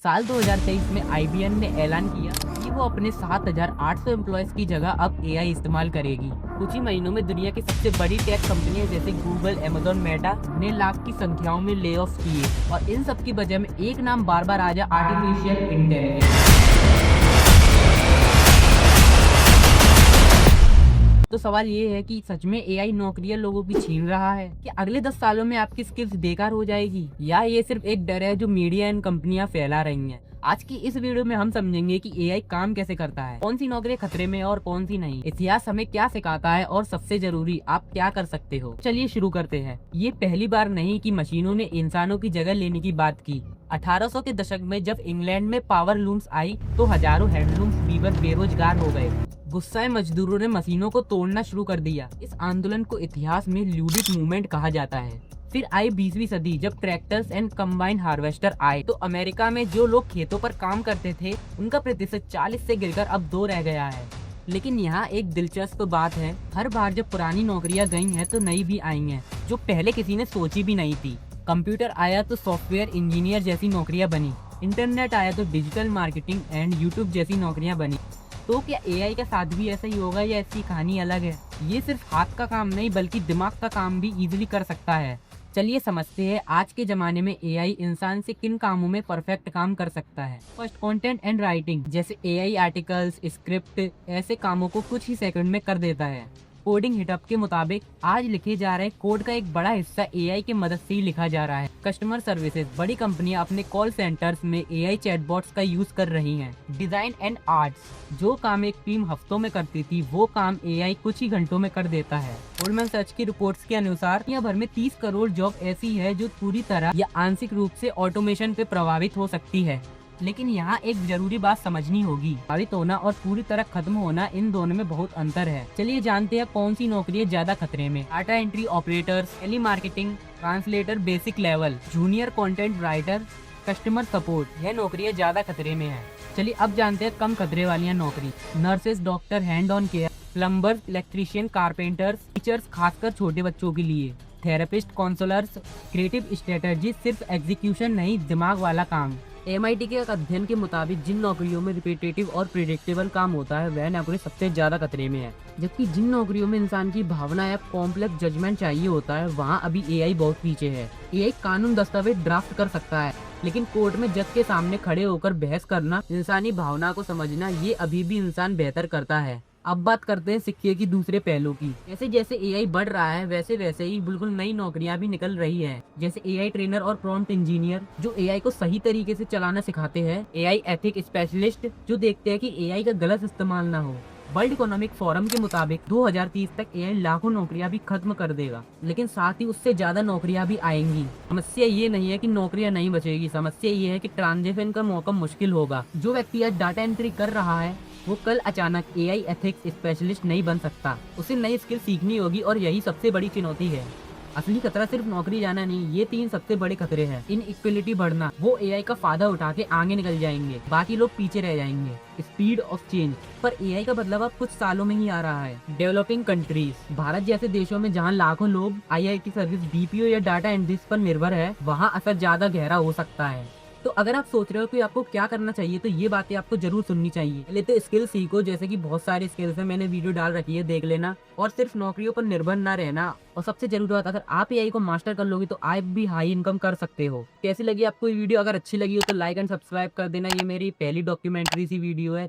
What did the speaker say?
साल 2023 में IBM ने ऐलान किया कि वो अपने 7,800 एम्प्लॉयज की जगह अब AI इस्तेमाल करेगी। कुछ ही महीनों में दुनिया की सबसे बड़ी टेक कंपनियां जैसे गूगल, अमेज़न, मेटा ने लाख की संख्याओं में ले ऑफ किए और इन सब की वजह में एक नाम बार बार आया, आर्टिफिशियल इंटेलिजेंस। तो सवाल ये है कि सच में AI नौकरियां लोगों की छीन रहा है? कि अगले 10 सालों में आपकी स्किल्स बेकार हो जाएगी, या ये सिर्फ एक डर है जो मीडिया एंड कंपनियां फैला रही हैं? आज की इस वीडियो में हम समझेंगे कि AI काम कैसे करता है, कौन सी नौकरियां खतरे में और कौन सी नहीं, इतिहास हमें क्या सिखाता है और सबसे जरूरी आप क्या कर सकते हो। चलिए शुरू करते हैं। ये पहली बार नहीं कि मशीनों ने इंसानों की जगह लेने की बात की। 1800 के दशक में जब इंग्लैंड में पावर लूम्स आई तो हजारों हैंडलूम्स वीवर बेरोजगार हो गए। गुस्साए मजदूरों ने मशीनों को तोड़ना शुरू कर दिया। इस आंदोलन को इतिहास में ल्यूडिक मूवमेंट कहा जाता है। फिर आई 20वीं सदी, जब ट्रैक्टर्स एंड कंबाइन हार्वेस्टर आए तो अमेरिका में जो लोग खेतों पर काम करते थे उनका प्रतिशत 40 से गिरकर अब 2 रह गया है। लेकिन यहाँ एक दिलचस्प बात है, हर बार जब पुरानी नौकरियां गई हैं तो नई भी आई हैं जो पहले किसी ने सोची भी नहीं थी। कंप्यूटर आया तो सॉफ्टवेयर इंजीनियर जैसी नौकरियां बनी, इंटरनेट आया तो डिजिटल मार्केटिंग एंड यूट्यूब जैसी नौकरियां बनी। तो क्या AI का साथ भी ऐसा ही होगा या इसकी कहानी अलग है? ये सिर्फ हाथ का काम नहीं बल्कि दिमाग का काम भी इजीली कर सकता है। चलिए समझते हैं आज के जमाने में AI इंसान से किन कामों में परफेक्ट काम कर सकता है। फर्स्ट, कंटेंट एंड राइटिंग, जैसे AI आर्टिकल्स, स्क्रिप्ट, ऐसे कामों को कुछ ही सेकंड में कर देता है। कोडिंग हिटअप के मुताबिक आज लिखे जा रहे कोड का एक बड़ा हिस्सा AI की मदद से ही लिखा जा रहा है। कस्टमर सर्विसेज, बड़ी कंपनियां अपने कॉल सेंटर्स में AI चैटबॉट्स का यूज कर रही हैं। डिजाइन एंड आर्ट्स, जो काम एक टीम हफ्तों में करती थी वो काम AI कुछ ही घंटों में कर देता है। गोल्डमैन सैच्स की रिपोर्ट्स के अनुसार दुनिया भर में 30 करोड़ जॉब ऐसी है जो पूरी तरह या आंशिक रूप से ऑटोमेशन पे प्रभावित हो सकती है। लेकिन यहाँ एक जरूरी बात समझनी होगी, प्रभावित होना और पूरी तरह खत्म होना, इन दोनों में बहुत अंतर है। चलिए जानते हैं कौन सी नौकरियां ज्यादा खतरे में। Data entry operators, telemarketing, translator basic level, junior content writer, customer support, यह नौकरियां ज्यादा खतरे में है। चलिए अब जानते हैं कम खतरे वाली नौकरी। Nurses, doctor, hand on care, plumber, electrician, carpenters, teachers खासकर छोटे बच्चों के लिए, थेरेपिस्ट, काउंसलर्स, क्रिएटिव स्ट्रेटजी, सिर्फ एग्जीक्यूशन नहीं दिमाग वाला काम। MIT के एक अध्ययन के मुताबिक जिन नौकरियों में रिपीटेटिव और प्रिडिक्टेबल काम होता है वह नौकरी सबसे ज्यादा खतरे में है, जबकि जिन नौकरियों में इंसान की भावना या कॉम्प्लेक्स जजमेंट चाहिए होता है वहाँ अभी AI बहुत पीछे है। AI कानून दस्तावेज ड्राफ्ट कर सकता है, लेकिन कोर्ट में जज के सामने खड़े होकर बहस करना, इंसानी भावना को समझना, ये अभी भी इंसान बेहतर करता है। अब बात करते हैं सिक्के की दूसरे पहलू की। जैसे जैसे AI बढ़ रहा है वैसे वैसे ही बिल्कुल नई नौकरियां भी निकल रही है, जैसे AI ट्रेनर और प्रॉम्प्ट इंजीनियर जो AI को सही तरीके से चलाना सिखाते हैं। AI एथिक स्पेशलिस्ट जो देखते हैं कि AI का गलत इस्तेमाल ना हो। वर्ल्ड इकोनॉमिक फोरम के मुताबिक 2030 तक AI लाखों नौकरियां भी खत्म कर देगा, लेकिन साथ ही उससे ज्यादा नौकरियां भी आएंगी। समस्या ये नहीं है कि नौकरियां नहीं बचेगी, समस्या ये है कि ट्रांजिशन का मौका मुश्किल होगा। जो व्यक्ति आज डाटा एंट्री कर रहा है वो कल अचानक AI एथिक्स स्पेशलिस्ट नहीं बन सकता, उसे नई स्किल सीखनी होगी और यही सबसे बड़ी चुनौती है। असली खतरा सिर्फ नौकरी जाना नहीं, ये 3 सबसे बड़े खतरे हैं। इनइक्वलिटी बढ़ना, वो AI का फायदा उठा के आगे निकल जाएंगे, बाकी लोग पीछे रह जाएंगे। स्पीड ऑफ चेंज, पर AI का बदलाव अब कुछ सालों में ही आ रहा है। डेवलपिंग कंट्रीज, भारत जैसे देशों में जहाँ लाखों लोग IIT सर्विस, BPO या डाटा एंट्रीज पर निर्भर है, वहाँ असर ज्यादा गहरा हो सकता है। तो अगर आप सोच रहे हो कि आपको क्या करना चाहिए तो ये बातें आपको जरूर सुननी चाहिए। पहले तो स्किल सीखो, जैसे कि बहुत सारी स्किल्स है, मैंने वीडियो डाल रखी है, देख लेना। और सिर्फ नौकरियों पर निर्भर ना रहना। और सबसे जरूरी बात, अगर आप AI को मास्टर कर लोगे तो आप भी हाई इनकम कर सकते हो। कैसी लगी आपको ये वीडियो? अगर अच्छी लगी हो तो लाइक एंड सब्सक्राइब कर देना। ये मेरी पहली डॉक्यूमेंट्री सी वीडियो है।